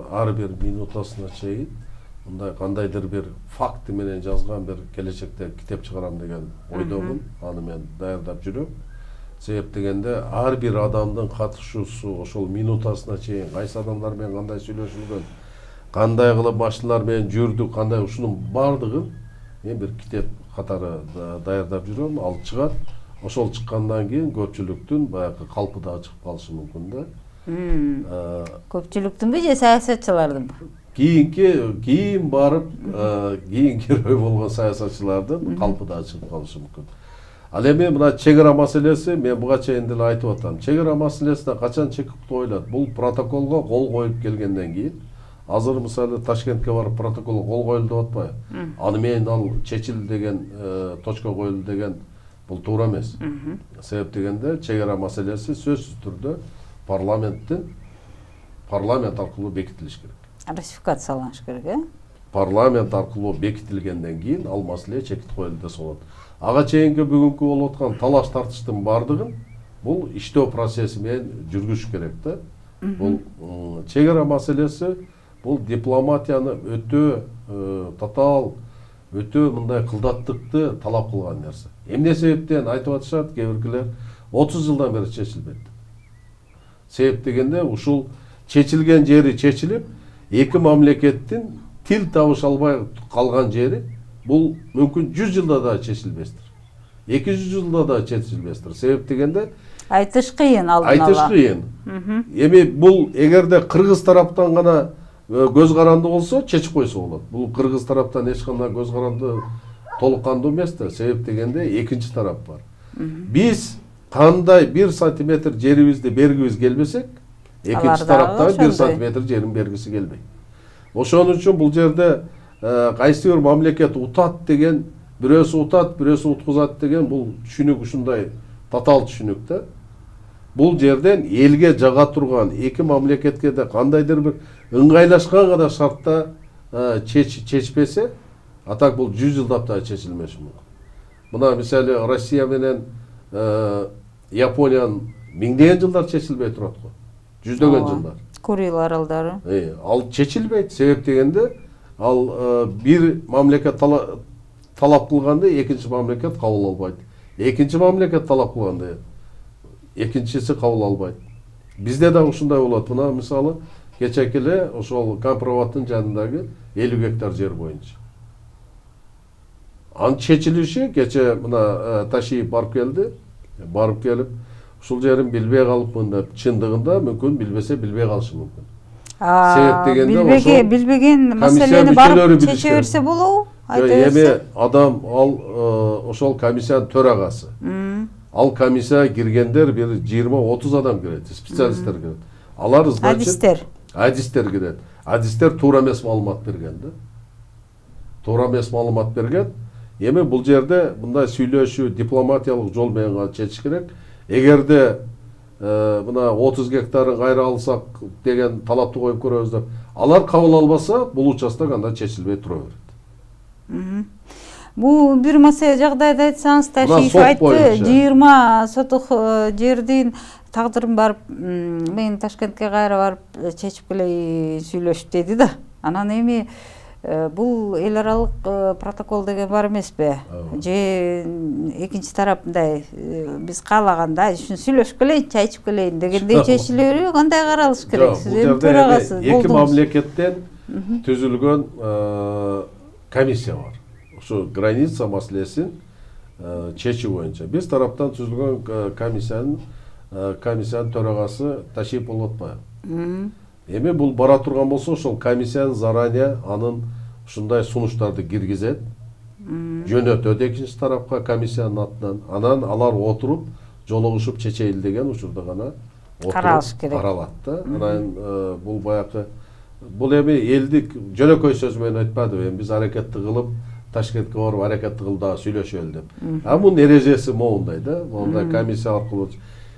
ар бир минутасына чейин мындай кандайдыр бир факты менен жазган бир келечекте китеп чыгарам деген ойдомун. Аны мен даярдап жүрөм. Себеп дегенде ар бир адамдын катышуусу ошол минутасына чейин кайсы адамдар менен кандай сүйлөшүлгөн, кандай кылып машиналар менен жүрдү, кандай ушунун бардыгын мен бир китеп катары даярдап жүрөм. Ал чыгат. Ошол чыккандан кийин көпчүлүктүн баягы калпы да чыгып калышы мүмкүн да. Көпчүлүктүнбү же саясатчылардынбы? Кийин барып, кийин керөй болгон саясатчылардын калпы да чыгып калышы мүмкүн. Ал эми мына чек ара маселеси, мен буга чейин деле айтып атам. Чек ара маселесине качан чекип коюлат? Бул протоколго кол коюп келгенден кийин, азыр мисалы Ташкентке барып протоколго кол коюлду деп атпайбы? Аны менен ал чечилди деген, точка коюлду деген бул туура эмес. Себеп дегенде чек ара маселеси сөзсүз түрдө парламент аркылуу бекитилиш керек. Ратификацияланыш керек, Парламент аркылуу бекитилгенден кийин ал маселе чекит коюлду десе болот. Ага чейинки бүгүнкү болуп аткан талаш тартыштын бардыгын бул иштөө процесси менен жүргүзүш керек да. Бул чек ара маселеси бул дипломатияны өтө татаал, өтө мындай кылдаттыкты талап кылган нерсе. Эмне себептен айтып атышат кээ биркилер 30 жылдан бери чечилбейт. Себеп дегенде ушул чечилген жери чечилип, эки мамлекеттин тил табыша албай калган жери бул мүмкүн 100 жылда да чечилбестир. 200 жылда да чечилбестир. Себеп дегенде айтыш кыйын алдын ала. Айтыш кыйын. Эми бул эгерде кыргыз тараптан гана көз каранды болсо чечип койсо болот. Бул кыргыз тараптан эч кандай көз каранды толук кандуу эмес да. Себеп дегенде экинчи тарап бар. Биз кандай 1 сантиметр жерибизди бергибиз келбесек, экинчи тараптан 1 сантиметр жерин бергиси келбейт. Ошон үчүн бул жерде кайсы бир мамлекет утат деген, бирөөсү утат, бирөөсү уткузат деген бул түшүнүк ушундай татаал түшүнүк да. Бул жерден элге жага турган эки мамлекетке да кандайдыр бир ыңгайлашкан гана шартта чечпесе, атак бул 100 жылдап да чечилмеши мүмкүн. Мына мисалы Россия менен Япониянын миңдеген жылдар чечилбей турат го. Жүздөгөн жылдар. Курил аралдары. Ал чечилбейт. Себеп дегенде ал бир мамлекет талап кылганда экинчи мамлекет кабыл албайт. Экинчи мамлекет талап кылганда экинчиси кабыл албайт. Бизде да ушундай болот. Мына мисалы кечеки эле ошол Кампробаттын жанындагы 50 гектар жер боюнча. Анын чечилиши кече мына Ташиев барып келди. Барып келип ушул жерин билбей калыпмын деп, чындыгында мүмкүн билбесе билбей калышы мүмкүн. Себеп дегенде ошол билбеген маселени барып чече берсе болобу? Эми адам ал ошол комиссиянын төрагасы. Ал комиссияга киргендер бир 20-30 адам кирет, специалисттер кирет. Алар значит адистер кирет. Адистер туура эмес маалымат берген да. Туура эмес маалымат берген. Эми бул жерде мындай сүйлөшүү дипломатиялык жол менен гана чечиш керек. Эгерде мына 30 гектарын кайра алсак деген талапты коюп көрөбүз деп, алар кабыл албаса, бул участок анда чечилбей тура берет. Бул бир маселе жагдайда айтсаңыз, Ташиев айтты, 20 сотук жердин тагдырын барып, мен Ташкентке кайра барып чечип келейин сүйлөшүп деди да. Анан эми бул эл аралык протокол деген бар эмеспи? Же экинчи тарап мындай биз каалаганда ушун сүйлөшүп келейин, чай ичип келейин дегендей чечиле береби, кандай каралыш керек? Сиз эми төрагасы болдуңуз. Эки мамлекеттен түзүлгөн комиссия бар. Ушу граница маселесин чечүү боюнча. Биз тараптан түзүлгөн комиссиянын төрагасы Ташиев болуп атпайбы? Эми бул бара турган болсо, ошол комиссиянын заранее анын ушундай сунуштарды киргизет, жөнөтөт экинчи тарапка комиссиянын атынан. Анан алар отуруп, жолугушуп чечейли деген учурда гана каралыш керек. Каралат да. Анан бул баягы бул эми элдик жөнөкөй сөз менен айтпадыбы, эми биз аракетти кылып Ташкентке барып аракетти кыл да сүйлөшөлү деп. Мунун эрежеси моундай да, моундай комиссия аркылуу.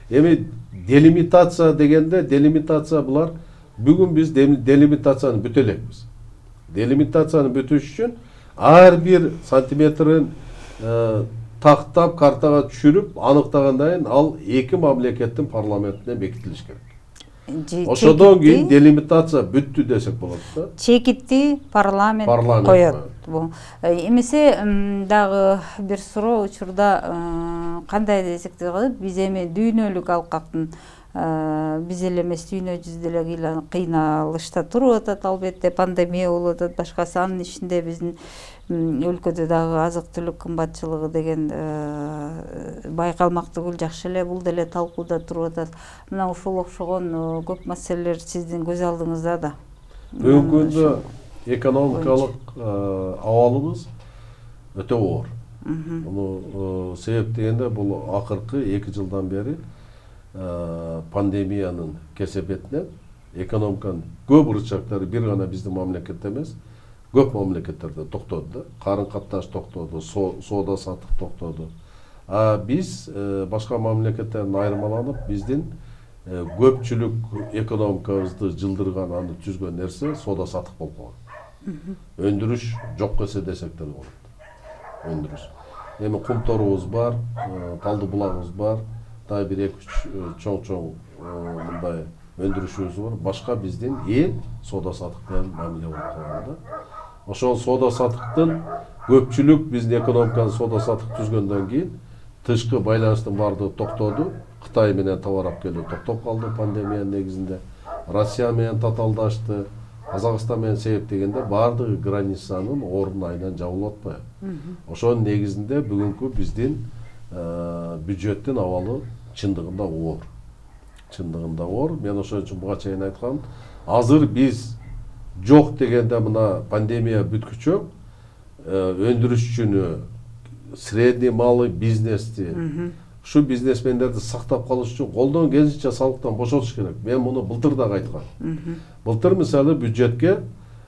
Эми делимитация дегенде, делимитация булар бүгүн биз делимитацияны бүтө элекпиз. Делимитацияны бүтүш үчүн ар бир сантиметрин тактап картага түшүрүп аныктагандан кийин ал эки мамлекеттин парламентине бекитилиш керек. Ошодон кийин делимитация бүттү десек болот да. Чекитти парламент коёт. Эмесе дагы бир суроо учурда кандай десек дагы биз эми дүйнөлүк алкактын биз эле эмес дүйнө жүзүндө эле кыйналышта туруп атат, албетте пандемия болуп атат, башкасы. Анын ичинде биздин өлкөдө дагы азык түлүк кымбатчылыгы деген байкалмак түгүл, жакшы эле бул деле талкууда туруп атат. Мына ушул окшогон көп маселелер сиздин көз алдыңызда да. Бүгүнкү күндө экономикалык абалыбыз өтө оор. Муну себеп дегенде бул акыркы 2 жылдан бери пандемиянын кесепетинен экономиканын көп ырычактары бир гана биздин мамлекетте эмес, көп мамлекеттерде токтоду да. Карын катташ токтоду, соода саттык токтоду. Биз башка мамлекеттерден айырмаланып, биздин көпчүлүк экономикабызды жылдырган, аны түзгөн нерсе соода саттык болуп калган. Өндүрүш жок эсе десек деле болот. Өндүрүш. Эми кумторубуз бар, талды булагыбыз бар. Дагы бир 2-3 чоң мындай өндүрүшүбүз бар. Башка биздин эл соода саттык менен мамиле болуп калган да. Ошол соода саттыктын көпчүлүк биздин экономиканы соода саттык түзгөндөн кийин тышкы байланыштын баардыгы токтоду. Кытай менен товар алып келүү токтоп калды пандемиянын негизинде. Россия менен татаалдашты. Казакстан менен себеп дегенде баардыгы границанын ордун айынан жабылып атпайбы. Ошонун негизинде бүгүнкү биздин бюджеттин абалы чындыгында оор. Чындыгында оор. Мен ошон үчүн буга чейин айткам, азыр биз жок дегенде мына пандемия бүткүчө өндүрүшчүнү, средний малый бизнести, ушу бизнесмендерди сактап калыш үчүн колдон келишинче салыктан бошотуш керек. Мен муну былтыр дагы айткам. Былтыр мисалы бюджетке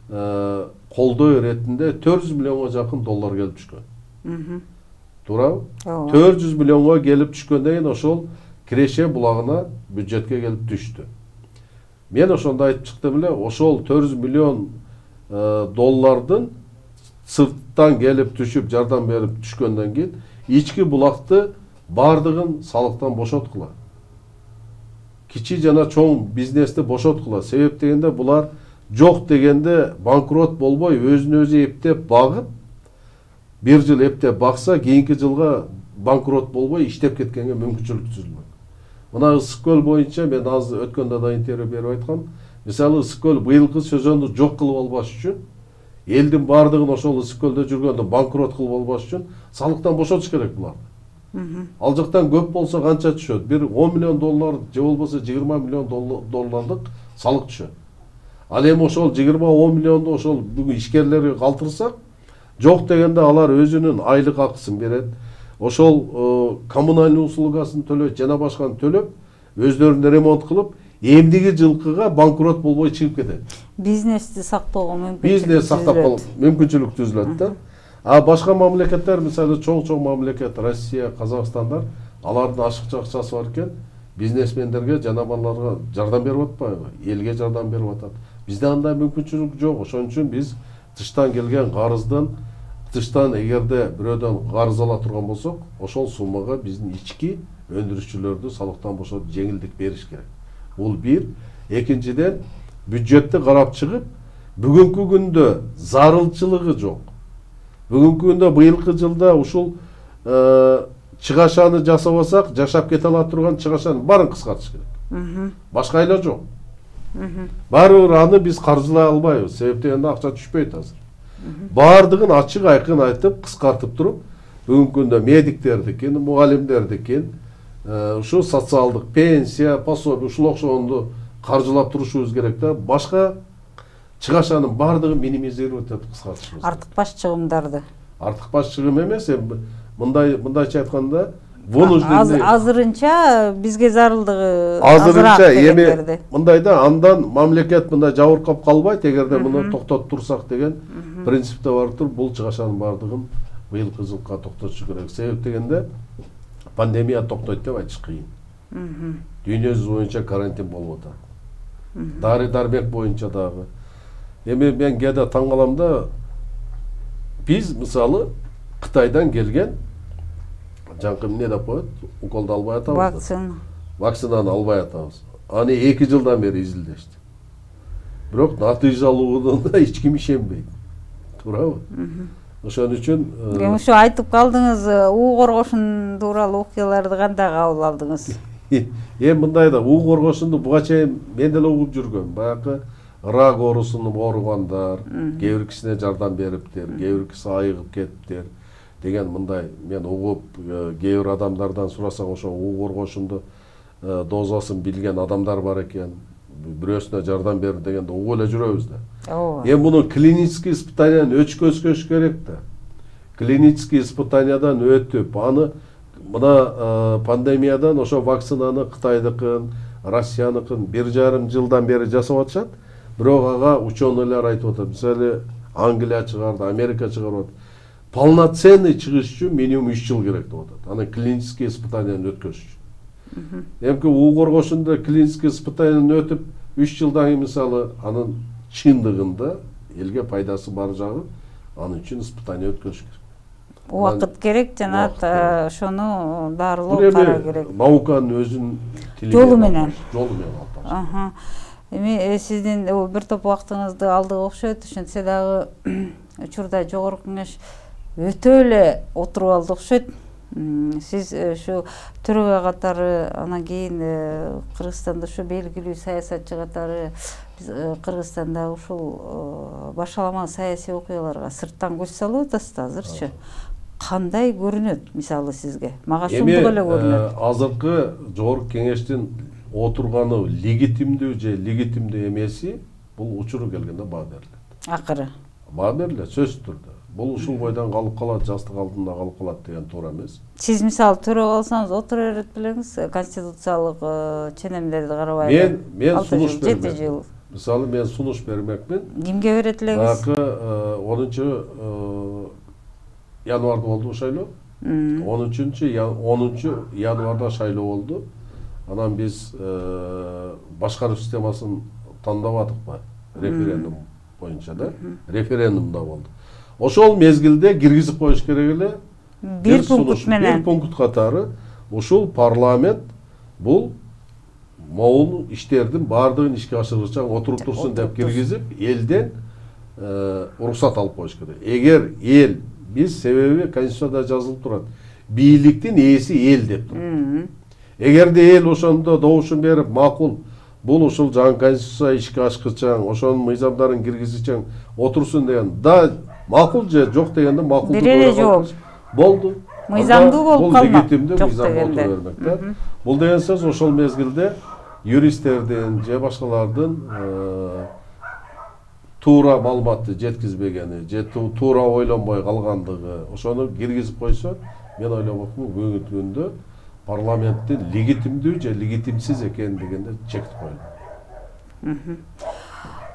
колдоо иретинде 400 миллионго жакын доллар келип түшкөн. Туурабы? 400 миллионго келип түшкөндөн кийин ошол Киреше булагына бюджетке келип түштү. Мен ошондо айтып чыктым эле, ошол 400 миллион доллардын сырттан келип түшүп, жардам берип түшкөндөн кийин ички булакты баардыгын салыктан бошоткула. Кичи жана чоң бизнести бошоткула. Себеп дегенде булар жок дегенде банкрот болбой, өзүн өзү эптеп багып, бир жыл эптеп бакса, кийинки жылга банкрот болбой иштеп кеткенге мүмкүнчүлүк түзүлмөк. Мына Ысык көл боюнча мен азыр өткөндө да интервью берип айткам. Мисалы Ысык көл быйылкы сезонду жок кылып албаш үчүн, элдин баардыгын ошол Ысык көлдө жүргөндө банкрот кылып албаш үчүн салыктан бошотуш керек буларды. Ал жактан көп болсо канча түшөт? Бир 10 миллион доллар же болбосо 20 миллион доллардык салык түшөт. Ал эми ошол 20-10 миллионду ошол бүгүн ишкерлерге калтырсак, жок дегенде алар өзүнүн айлык акысын берет. Ошол коммунальный услугасын төлөйт, жана башканы төлөп, өздөрүнө ремонт кылып, эмдиги жылкыга банкрот болбой чыгып кетет. Бизнести сактоого мүмкүнчүлүк. Бизнес сактап калып мүмкүнчүлүк түзүлөт да. А башка мамлекеттер, мисалы чоң мамлекет, Россия, Казакстандар, алардын ашыкча акчасы бар экен, бизнесмендерге, жанабарларга жардам берип атпайбы, элге жардам берип атат. Бизде андай мүмкүнчүлүк жок. Ошон үчүн биз тыштан келген карыздан, тыштан эгерде бирөөдөн карыз ала турган болсок, ошол суммага биздин ички өндүрүшчүлөрдү салыктан бошотуп жеңилдик бериш керек. Бул бир. Экинчиден, бюджетти карап чыгып, бүгүнкү күндө зарылчылыгы жок. Бүгүнкү күндө быйылкы жылда ушул чыгашаны жасабасак, жашап кете ала турган чыгашанын баарын кыскартыш керек. Башка айла жок. Баары бир аны биз каржылай албайбыз. Себеп дегенде акча түшпөйт азыр. Баардыгын ачык айкын айтып, кыскартып туруп, бүгүнкү күндө медиктердикин, мугалимдердикин, ушу социалдык пенсия, пособие, ушул окшогонду каржылап турушубуз керек да. Башка чыгашанын баардыгын минимизировать этип кыскартышыбыз. Артыкпаш чыгымдарды. Артыкпаш чыгым эмес, мындайча айтканда, азырынча бизге зарылдыгы азырынча эми мындайда андан мамлекет мындай жабыркап калбайт, эгерде муну токтотуп турсак деген принципте бар туруп, бул чыгашанын баардыгын быйылкы жылга токтотуш керек. Себеп дегенде пандемия токтойт деп айтыш кыйын. Дүйнө жүзү боюнча карантин болуп атат. Дары-дармек боюнча дагы. Эми мен кээде таң калам да, биз мисалы Кытайдан келген жаңкы эмне деп коет, уколду албай атабыз. Вакцинаны албай атабыз. Аны 2 жылдан бери изилдешти. Бирок натыйжалуулугуна эч ким ишенбейт. Туурабы? Ошон үчүн ушу айтып калдыңыз, уу коргошун тууралуу окуяларды кандай кабыл алдыңыз? Эми мындай да, уу коргошунду буга чейин мен деле угуп жүргөм. Баягы рак оорусуна ооругандар, кээ бир кишине жардам бериптир, кээ бир киши айыгып кетиптир деген мындай мен угуп, кээ бир адамдардан сурасак ошо уу коргошунду дозасын билген адамдар бар экен, бирөөсүнө жардам бер дегенде угуп эле жүрөбүз да. Эми муну клинический испытаниядан өткөзүш керек да. Клинический испытаниядан өтүп, аны мына пандемиядан ошо вакцинаны Кытайдыкын, Россияныкын 1,5 жылдан бери жасап атышат. Бирок ага ученыйлар айтып атат. Мисалы Англия чыгарды, Америка чыгарып атат. Полноценный чыгыш үчүн минимум 3 жыл керек деп атат. Аны клинический испытаниядан өткөзүш үчүн. Эмки уу коргошунда клинический испытаниядан өтүп 3 жылдан кийин мисалы анын чындыгында элге пайдасы бар жагы, анын үчүн испытание өткөзүш керек. Убакыт керек, жана ошону дарылоо кара керек. Науканын өзүнүн жолу менен. Алып. Эми сиздин бир топ убактыңызды алдык окшойт, ошентсе дагы учурда жогорку кеңеш өтө эле отуруп алды окшойт. Сиз ушу төрөгө катары, анан кийин Кыргызстанда ушу белгилүү саясатчы катары, биз Кыргызстанда ушул башаламан саясий окуяларга сырттан көз салып атасыз да азырчы. Кандай көрүнөт мисалы сизге? Мага шундук эле көрүнөт. Азыркы жогорку кеңештин отурганы легитимдүү же легитимдүү эмеси, бул учуру келгенде баа берилет. Акыры. Баа берилет, сөзсүз түрдө. Бул ушул бойдон калып калат, жастык алдында калып калат деген туура эмес. Сиз мисалы төрөгө алсаңыз отура берет белеңиз, конституциялык ченемдерди карабай. Мен сунуш бермек. 7 жыл. Мисалы мен сунуш бермекмин. Кимге берет элеңиз? Баягы 10 январда болду шайлоо. 10 январда шайлоо болду. Анан биз башкаруу системасын тандап атыкпы? Референдум боюнча да. Референдумда болду. Ошол мезгилде киргизип коюш керек эле. Бир пункт менен. Бир пункт катары ушул парламент бул могул иштердин баардыгын ишке ашыргыча отуруп турсун деп киргизип, элден уруксат алып коюш керек. Эгер эл, биз себеби Конституцияда жазылып турат, бийликтин ээси эл деп турат. Эгерде эл ошондо добушун берип, макул, бул ушул жаңы Конституция ишке ашкычаң, ошонун мыйзамдарын киргизичең, отурсун деген, да макул же жок дегенде макул жок. Болду. Мыйзамдуу болуп калмак. Бул легитимдүү мыйзам отура бермек да. Бул деген сөз ошол мезгилде юристтердин же башкалардын туура маалыматты жеткизбегени, же туура ойлонбой калгандыгы, ошону киргизип койсо, мен ойлоп атам, бүгүнкү күндө парламенттин легитимдүү же легитимсиз экендигинде чектип коюлат.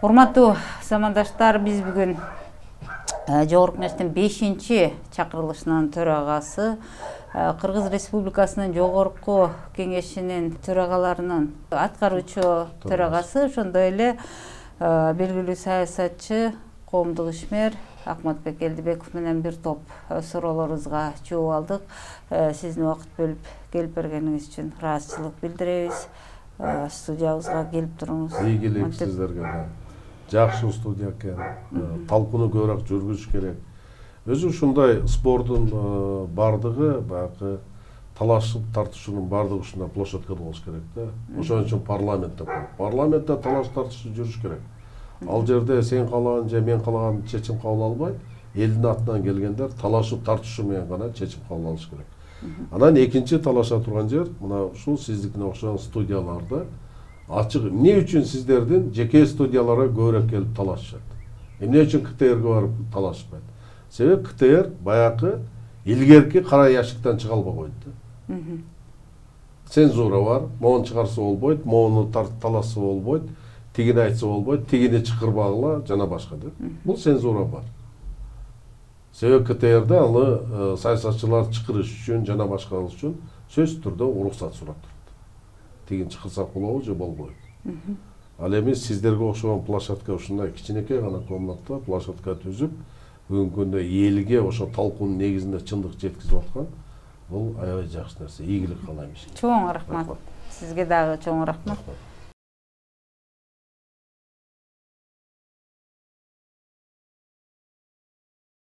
Урматтуу замандаштар, биз бүгүн Жогорку Кеңештин 5-чи чакырылышынын төрагасы, Кыргыз Республикасынын Жогорку Кеңешинин төрагаларынын аткаруучу төрагасы, ошондой эле белгилүү саясатчы, коомдук ишмер Акматбек Элдибеков менен бир топ суроолорубузга жооп алдык. Сиздин убакыт бөлүп келип бергениңиз үчүн ыраазычылык билдиребиз. Студиябызга келип туруңуз. Ийгилик сиздерге. Жакшы студия экен. Талкууну көбүрөөк жүргүзүш керек. Өзү ушундай спорттун бардыгы, баягы талашып тартышуунун бардыгы ушундай площадкада болуш керек да. Ошон үчүн парламентте талаш тартышы жүрүш керек. Ал жерде сен каалаган же мен каалаган чечим кабыл албай, элдин атынан келгендер талашып тартышы менен гана чечим кабыл алыш керек. Анан экинчи талаша турган жер мына ушул сиздикине окшогон студияларда ачык. Эмне үчүн сиздердин жеке студияларга көбүрөөк келип талашышат? Эмне үчүн КТРге барып талашпайт? Себеп КТР баягы илгерки кара яшыктан чыга албай койду да. Цензура бар, могун чыгарса болбойт, могуну талашса болбойт, тигини айтса болбойт, тигини чыкырбагыла жана башка да. Бул цензура бар. Себеп КТРде аны саясатчылар чыкырыш үчүн жана башка үчүн сөзсүз түрдө уруксат сурап турат. Тигин чыкырсак болобу же болбойт. Ал эми сиздерге окшогон площадка ушундай кичинекей гана комнатта площадка түзүп, бүгүнкү күндө элге ошо талкуунун негизинде чындык жеткизип аткан бул аябай жакшы нерсе. Ийгилик каалайм. Чоң рахмат. Сизге дагы чоң рахмат.